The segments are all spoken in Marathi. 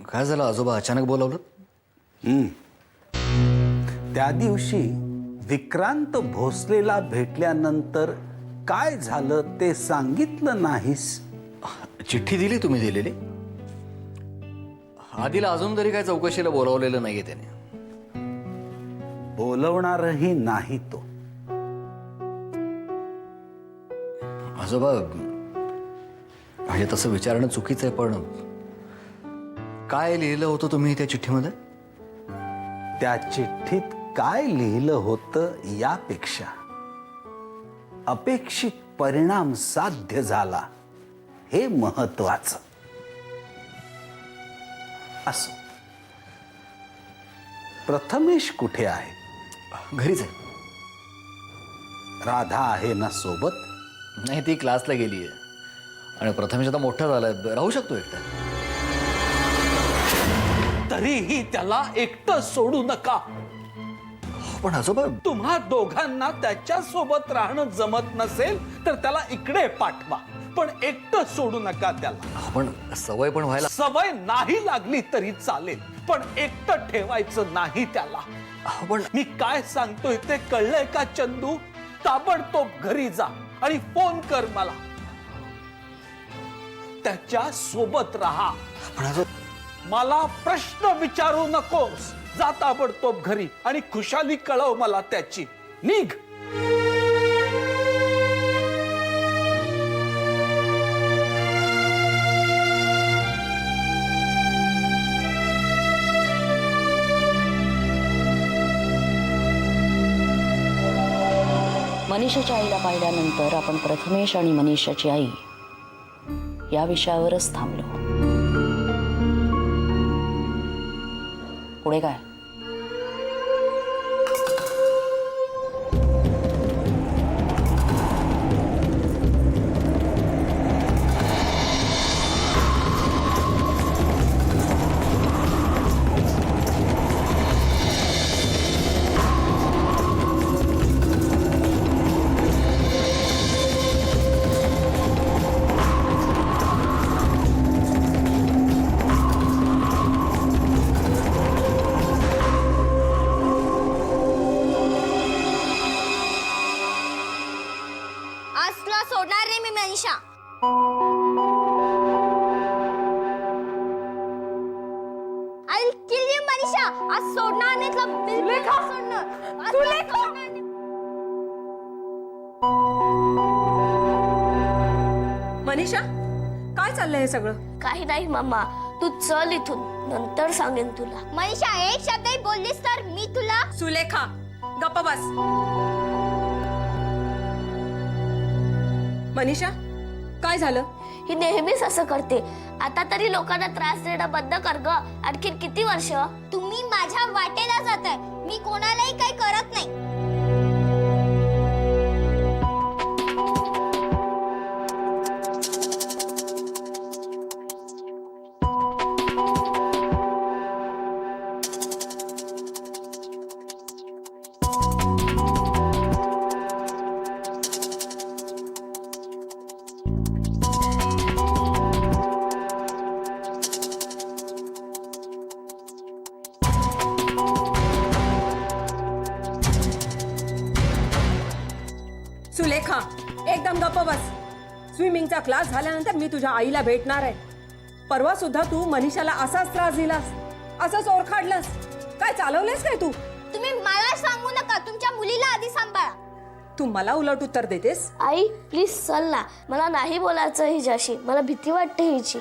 काय झालं आजोबा, अचानक बोलावलं? त्या दिवशी विक्रांत भोसलेला भेटल्यानंतर काय झालं ते सांगितलं नाहीस. चिठ्ठी दिली तुम्ही दिलेली? आधीला अजून तरी काय चौकशीला बोलावलेलं नाहीये त्याने. बोलवणारही नाही तो. आजोबा म्हणजे तसं विचारणं चुकीचं आहे, पण काय लिहिलं होतं तुम्ही त्या चिठ्ठीमध्ये? त्या चिठ्ठीत काय लिहिलं होतं यापेक्षा अपेक्षित परिणाम साध्य झाला हे महत्वाचं. असो, प्रथमेश कुठे आहे? घरीच आहे. राधा आहे ना सोबत? नाही, ती क्लासला गेली आहे आणि प्रथमेश आता मोठा झालाय, राहू शकतो एकटा. तरीही त्याला एकटं सोडू नका. पण आजोबा, तुम्हा दोघांना त्याच्या सोबत राहणं जमत नसेल तर त्याला इकडे पाठवा, पण एकटं सोडू नका त्याला. पण सवय पण व्हायला. सवय नाही लागली तरी चालेल, पण एकटं ठेवायचं नाही त्याला. पण मी काय सांगतोय ते कळलंय का चंदू? ताबडतोब घरी जा आणि फोन कर मला. त्याच्या सोबत राहा. पण आजोबा, मला प्रश्न विचारू नकोस. जा ताबडतोब घरी आणि खुशाली कळव मला त्याची. निघ. मनीषाच्या आईला पाहिल्यानंतर आपण प्रथमेश आणि मनीषाची आई या विषयावरच थांबलो. पुढे काय? आज तुला सोडणार नाही मी Manisha. I will kill you Manisha. आज सोडणार नाही तुला, बिलकुल नाही सोडणार. आज तुला सोडणार नाही. मनीषा, काय चाललंय हे सगळं? काही नाही मम्मा, तू चल इथून, नंतर सांगेन तुला. मनीषा, एक शब्दही बोललीस तर मी तुला. सुलेखा, गप्प बस. मनीषा, काय झालं? ही नेहमीच असं करते. आता तरी लोकांना त्रास देणं बंद कर ग. आणखीन किती वर्ष? तुम्ही माझ्या वाटेला जाताय. मी कोणालाही काही करत नाही. सुलेखा, एकदम गप्प बस. स्विमिंगचा क्लास झाल्यानंतर मी तुझ्या आईला भेटणार आहे. परवा सुद्धा तू मनीषाला असाच त्रास दिलास, असंच ओरखाडलास. काय चालवलेस काय तू? तुम्ही मला सांगू नका. तुमच्या मुलीला आधी सांभाळा. तू मला उलट उत्तर देतेस? आई प्लीज चल ना, मला नाही बोलायचं हिच्याशी. मला भीती वाटते हिची.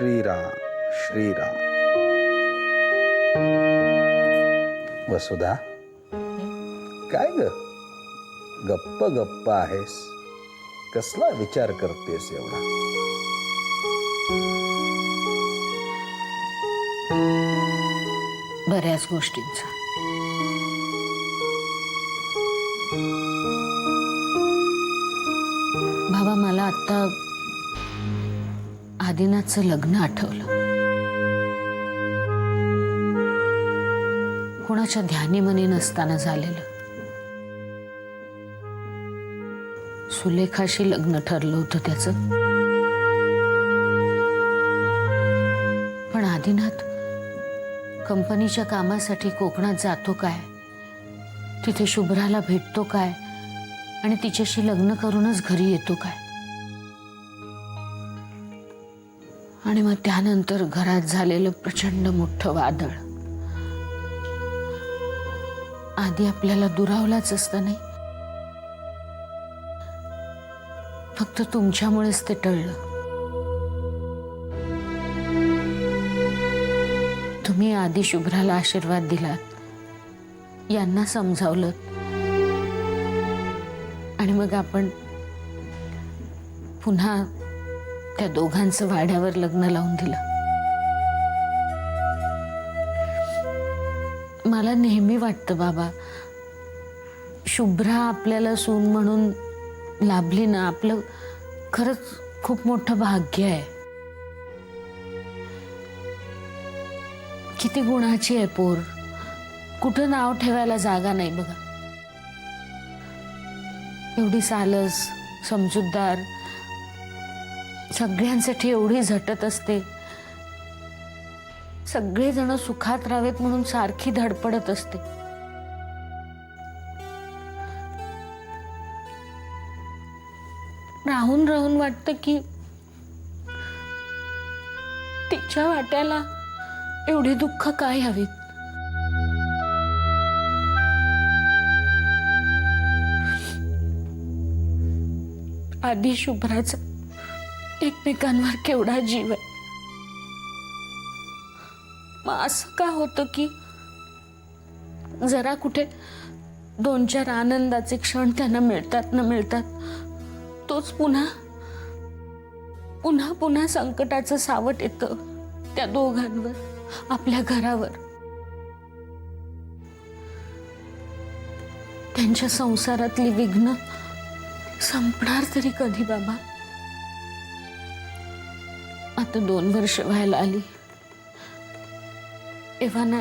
श्रीराम श्रीराम. वसुधा, काय ग गप्प गप्प आहेस? कसला विचार करतेस एवढा? बऱ्याच गोष्टींचा. बाबा, मला आता आदिनाथचं लग्न आठवलं. कोणाच्या ध्यानीमनी नसताना झालेलं. सुलेखाशी लग्न ठरलं होतं त्याचं. पण आदिनाथ कंपनीच्या कामासाठी कोकणात जातो काय, तिथे शुभ्राला भेटतो काय आणि तिच्याशी लग्न करूनच घरी येतो काय. आणि मग त्यानंतर घरात झालेलं प्रचंड मोठं वादळ. आधी आपल्याला दुरावलाच असतं नाही, फक्त तुमच्यामुळेच ते टळलं. तुम्ही आधी शुभ्राला आशीर्वाद दिलात, यांना समजावलं, आणि मग आपण पुन्हा त्या दोघांचं वाड्यावर लग्न लावून दिलं. मला नेहमी वाटतं बाबा, शुभ्रा आपल्याला सून म्हणून लाभली ना, आपलं खरंच खूप मोठं भाग्य आहे. किती गुणाची आहे पोर, कुठं नाव ठेवायला जागा नाही बघा. एवढी सालस, समजूतदार, सगळ्यांसाठी एवढी झटत असते. सगळेजण सुखात राहावेत म्हणून सारखी धडपडत असते. राहून राहून वाटतं की तिच्या वाट्याला एवढी दुःख काय हवीत. आधी शुभ्राचा एकमेकांवर केवढा जीव आहे. मग असं का होतं की जरा कुठे 2-4 आनंदाचे क्षण त्यांना मिळतात न मिळतात, तोच पुन्हा पुन्हा पुन्हा संकटाचं सावट येतं त्या दोघांवर, आपल्या घरावर. त्यांच्या संसारातली विघ्न संपणार तरी कधी बाबा? आता 2 वर्ष व्हायला आली. एव्हाना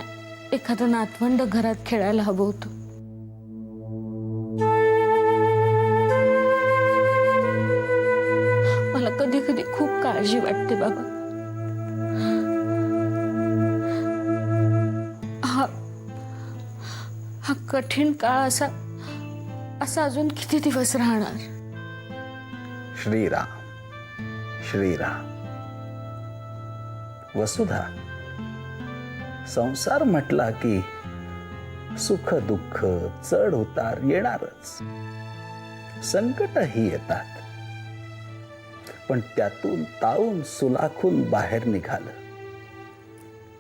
एखादं नातवंड घरात खेळायला हवं होतं. मला कधी कधी खूप काळजी वाटते बाबा. हा कठीण काळ असा अजून किती दिवस राहणार? श्रीराम श्रीराम. वसुधा, संसार म्हटला की सुख दुःख चढ उतार येणारच. संकटही येतात, पण त्यातून तावून सुलाखून बाहेर निघालं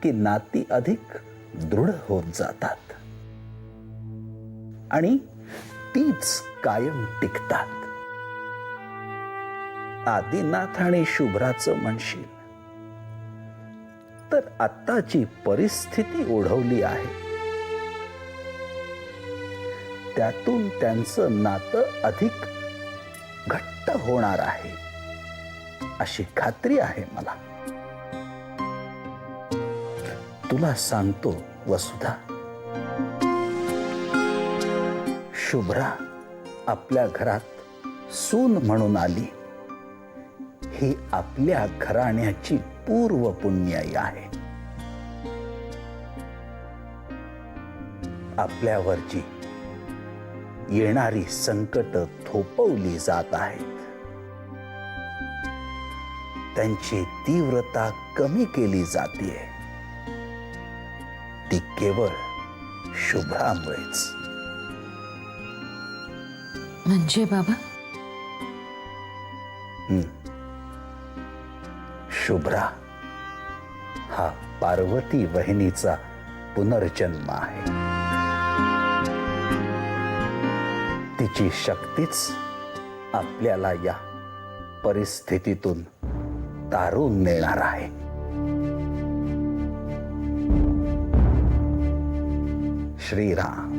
की नाती अधिक दृढ होत जातात आणि तीच कायम टिकतात. आदिनाथ आणि शुभ्राचं म्हणशील तर आत्ताची परिस्थिती ओढवली आहे, त्यातून त्यांचं नातं अधिक घट्ट होणार आहे अशी खात्री आहे मला. तुला सांगतो वसुधा, शुभ्रा आपल्या घरात सून म्हणून आली ही आपल्या घराण्याची पूर्व पुण्याई आहे. आपल्यावरची येणारी संकट थोपवली जात आहेत, त्यांची तीव्रता कमी केली जाते, ती केवळ शुभ्रामुळेच. म्हणजे बाबा? शुभ्रा हा पार्वती वहिनीचा पुनर्जन्म आहे. तिची शक्तीच आपल्याला या परिस्थितीतून तारून नेणार आहे. श्रीराम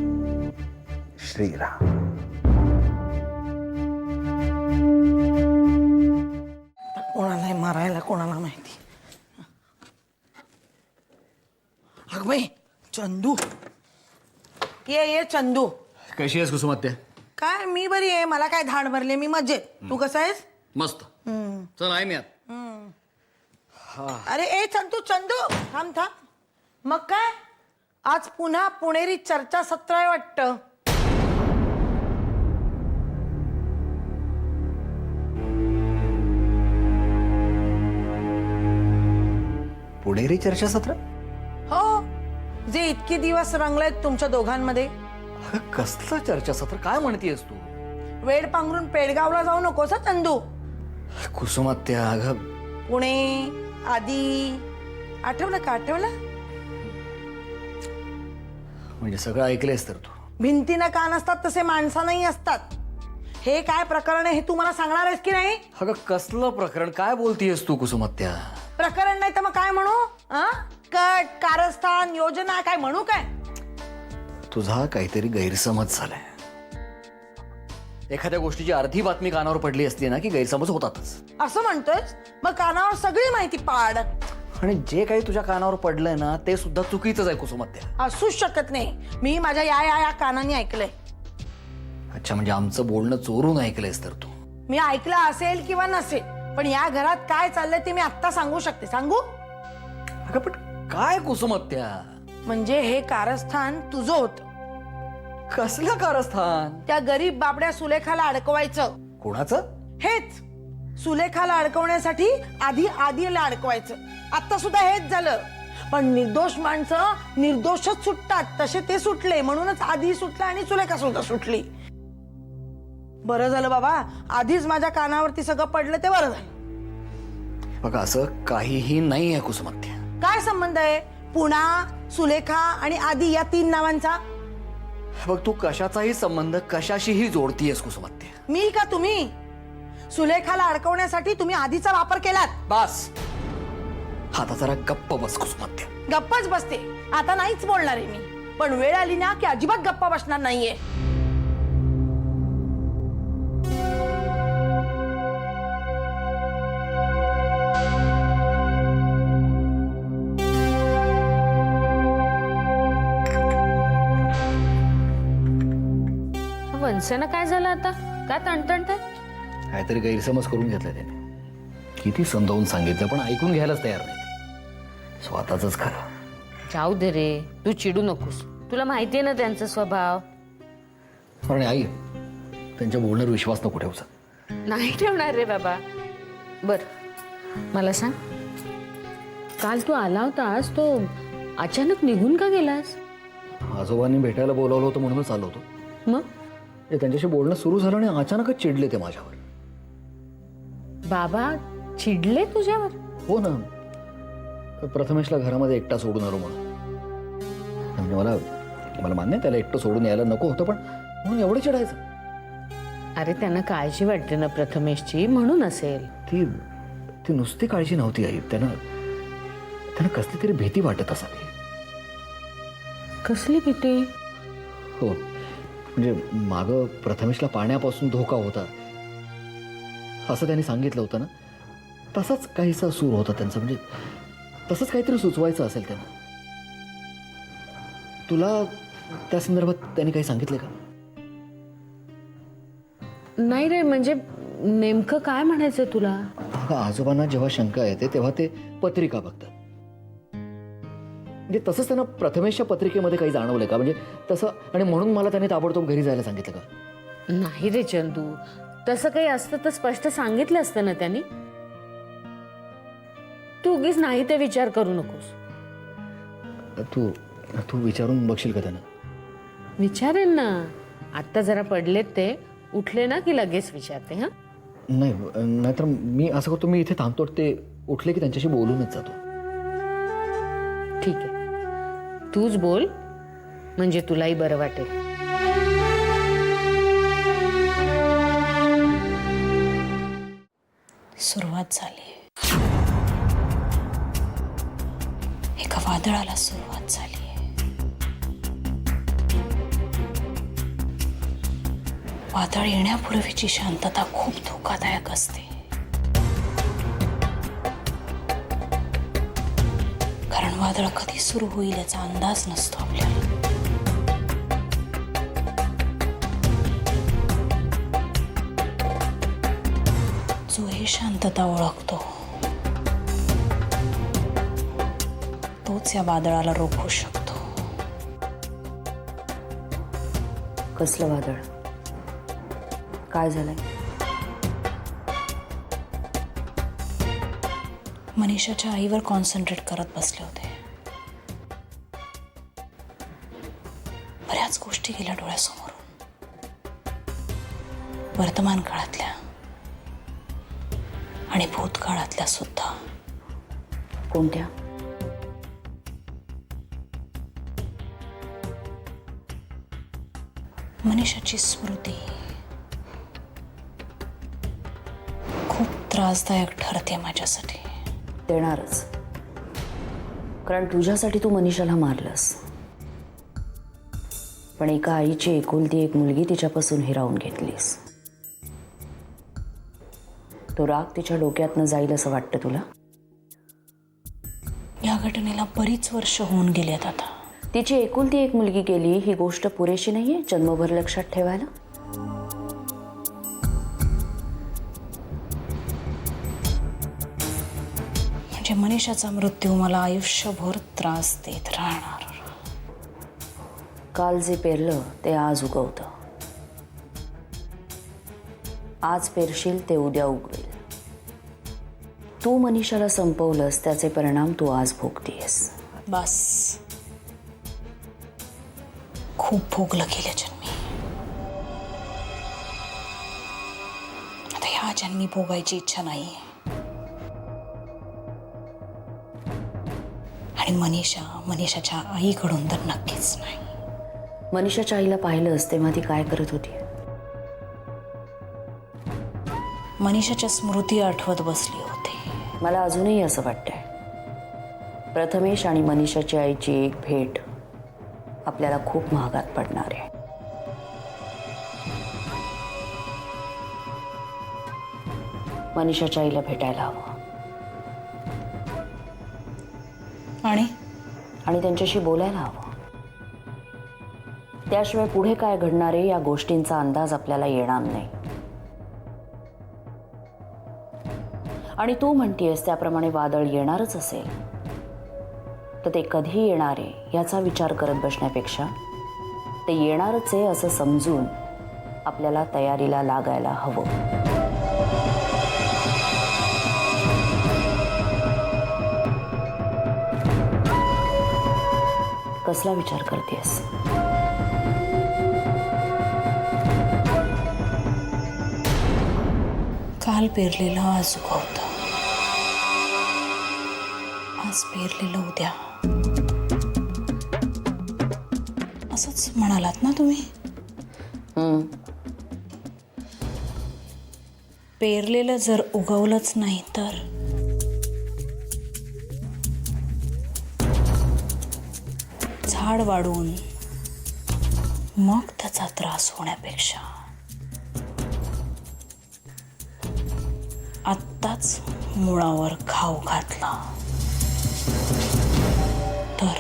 श्रीराम. कोणाला मारायला कोणाला माहिती. अग बाई चंदू, ये चंदू. कशी आहेस कुसुमात्या? काय मी बरी आहे, मला काय धाड भरले, मी मजेत. तू कसा आहेस? मस्त. चल आहे मी आत. अरे ए चंदू थांब थांब. मग काय आज पुन्हा पुणेरी चर्चासत्र आहे वाटतं. पुणेरी चर्चासत्र? हो, जे इतके दिवस रंगलेत तुमच्या दोघांमध्ये. अगं, कसलं चर्चासत्र? काय म्हणतेस तू? वेड पांघरून पेडगावला जाऊ नकोस हं, चंदू. कुसुमात्या अगं, पुणे आधी आठवलं का? आठवलं? म्हणजे सगळं ऐकलंयस तर तू? भिंतीनं कान असतात तसे माणसानंही असतात. हे काय प्रकरण आहे हे तू मला सांगणार आहेस की नाही? अगं कसलं प्रकरण? काय बोलतीयस तू कुसुमात्या? प्रकरण नाही तर मग काय म्हणू? कट, कारस्थान, योजना काय म्हणू? काय तुझा काहीतरी गैरसमज झालाय. एखाद्या गोष्टीची अर्धी बातमी कानावर पडली असती ना की गैरसमज होतातच. असं म्हणतोयस? मग कानावर सगळी माहिती पाड. आणि जे काही तुझ्या कानावर पडलंय ना ते सुद्धा चुकीचंच आहे कुसुमात्या. असूच शकत नाही. मी माझ्या या कानाने ऐकलंय. अच्छा, म्हणजे आमचं बोलणं चोरून ऐकलंयस तर तू? मी ऐकलं असेल किंवा नसेल, पण या घरात काय चाललंय ते मी आत्ता सांगू शकते. सांगू? अगं पण काय कुसुमात्या? म्हणजे हे कारस्थान तुझं होतं. कसलं कारस्थान? त्या गरीब बाबड्या सुलेखाला अडकवायचं. कोणाचं? हेच, सुलेखाला अडकवण्यासाठी आधीला अडकवायचं. आता सुद्धा हेच झालं. पण निर्दोष माणसं निर्दोषच सुटतात, तसे ते सुटले. म्हणूनच आधी सुटला आणि सुलेखा सुद्धा सुटली. बरं झालं बाबा, आधीच माझ्या कानावरती सगळं पडलं ते बरं झालं. बघा, असं काहीही नाही आहे कुसुमात्या. काय संबंध आहे पुणा, सुलेखा आणि आधी या 3 नावांचा? बघ, तू कशाचाही संबंध कशाशीही जोडतीयस कुसुमात्या. मी का तुम्ही? सुलेखाला अडकवण्यासाठी तुम्ही आधीचा वापर केलात. बस, आता जरा गप्प बस कुसुमात्या. गप्पच बसते. आता नाहीच बोलणार आहे मी. पण वेळ आली ना की अजिबात गप्पा बसणार नाहीये. वंशना काय झालं आता? काय तणतणतात? काहीतरी गैरसमज करून घेतलाय त्याने. किती समजावून सांगितलं पण ऐकून घ्यायलाच तयार नाही. स्वतःच खरं. जाऊ दे रे, तू चिडू नकोस. तुला माहितीये ना त्यांचा स्वभाव. आणि आई, त्यांच्या बोलण्यावर विश्वास नको ठेवचा. नाही ठेवणार रे बाबा. बर, मला सांग, काल तू आला होतास, तो अचानक निघून का गेलास? आजोबांनी भेटायला बोलावलं होतं म्हणूनच आलो होतो. मग त्यांच्याशी बोलणं सुरू झालं आणि अचानकच चिडले ते माझ्यावर. बाबा चिडले तुझ्यावर? हो ना, प्रथमेशला घरामध्ये एकटा सोडून आलो म्हणून. म्हणजे मला मान्य त्याला एकटं सोडून यायला नको होतं, पण म्हणून एवढं चिडायचं. अरे त्यांना काळजी वाटते ना प्रथमेशची, म्हणून असेल. ती नुसती काळजी नव्हती आई. त्यांना कसली तरी भीती वाटत असावी. कसली भीती? हो, म्हणजे मागं प्रथमेशला पाण्यापासून धोका होता असं त्यांनी सांगितलं होतं ना, तसाच काहीसा सूर होता त्यांचा. म्हणजे तसंच काहीतरी सुचवायचं असेल त्यांना. तुला त्या संदर्भात त्यांनी काही सांगितलं का? नाही रे, म्हणजे नेमकं काय म्हणायचं तुला? आजोबांना जेव्हा शंका येते तेव्हा ते पत्रिका बघतात. म्हणजे तसंच त्यांना प्रथमेशच्या पत्रिकेमध्ये काही जाणवलं का? म्हणजे तसं, आणि म्हणून मला त्याने ताबडतोब घरी जायला सांगितलं का? नाही रे चंदू, तसं काही असतं तर स्पष्ट सांगितलं असतं ना त्यांनी. तू उगीच नाही ते विचार करू नकोस. तू विचारून बघशील का त्यांना? विचारेन ना. आत्ता जरा पडलेत ते, उठले ना की लगेच विचारते. हा, नाहीतर मी असं करतो, मी इथे थांबतो, ते उठले की त्यांच्याशी बोलूनच जातो. ठीक आहे, तूच बोल म्हणजे तुलाही बरं वाटेल. सुरुवात झाली. एका वादळाला सुरुवात झाली. वादळ येण्यापूर्वीची शांतता खूप धोकादायक असते. कारण वादळ कधी सुरू होईल याचा अंदाज नसतो आपल्याला. जो ही शांतता ओळखतो तोच या वादळाला रोखू शकतो. कसलं वादळ? काय झालंय? मनीषाच्या आईवर कॉन्सन्ट्रेट करत बसले होते. बऱ्याच गोष्टी गेल्या डोळ्यासमोरून, वर्तमान काळातल्या आणि भूतकाळातल्या सुद्धा. कोणत्या? मनीषाची स्मृती खूप त्रासदायक ठरते माझ्यासाठी. देणारच, कारण तुझ्यासाठी तू मनीषाला मारलंस. पण एका आईची एकुलती एक मुलगी तिच्यापासून हिरावून घेतलीस. तो राग तिच्या डोक्यातनं जाईल असं वाटतं तुला? या घटनेला बरीच वर्ष होऊन गेलेत आता. तिची एकुलती एक मुलगी गेली ही गोष्ट पुरेशी नाहीये जन्मभर लक्षात ठेवायला? म्हणजे मनीषाचा मृत्यू मला आयुष्यभर त्रास देत राहणार. काल जे पेरलं ते आज उगवतं. आज पेरशील ते उद्या उगवेल. तू मनीषाला संपवलंस त्याचे परिणाम तू आज भोगतेस. बस, खूप भोगलं गेल्या जन्मी. आता ह्या जन्मी भोगायची इच्छा नाहीये. आणि मनीषाच्या आईकडून तर नक्कीच नाही. मनीषाच्या आईला पाहिलंस तेव्हा ती काय करत होती? मनीषाच्या स्मृती आठवत बसली होती. मला अजूनही असं वाटतंय प्रथमेश आणि मनीषाची आईची एक भेट आपल्याला खूप महागात पडणार आहे. मनीषाच्या आईला भेटायला हवं आणि त्यांच्याशी बोलायला हवं. त्याशिवाय पुढे काय घडणार आहे या गोष्टींचा अंदाज आपल्याला येणार नाही. आणि तू म्हणतेस त्याप्रमाणे वादळ येणारच असेल तर ते कधी येणार आहे याचा विचार करत बसण्यापेक्षा ते येणारच आहे असं समजून आपल्याला तयारीला लागायला हवं. कसला विचार करतेस? काल पेरलेलं आज उगवतं. आज पेरलेलं उद्या. असंच म्हणालात ना तुम्ही? पेरलेलं जर उगवलंच नाही तर झाड वाढून मग त्याचा त्रास होण्यापेक्षा आत्ताच मुळावर घाव घातला तर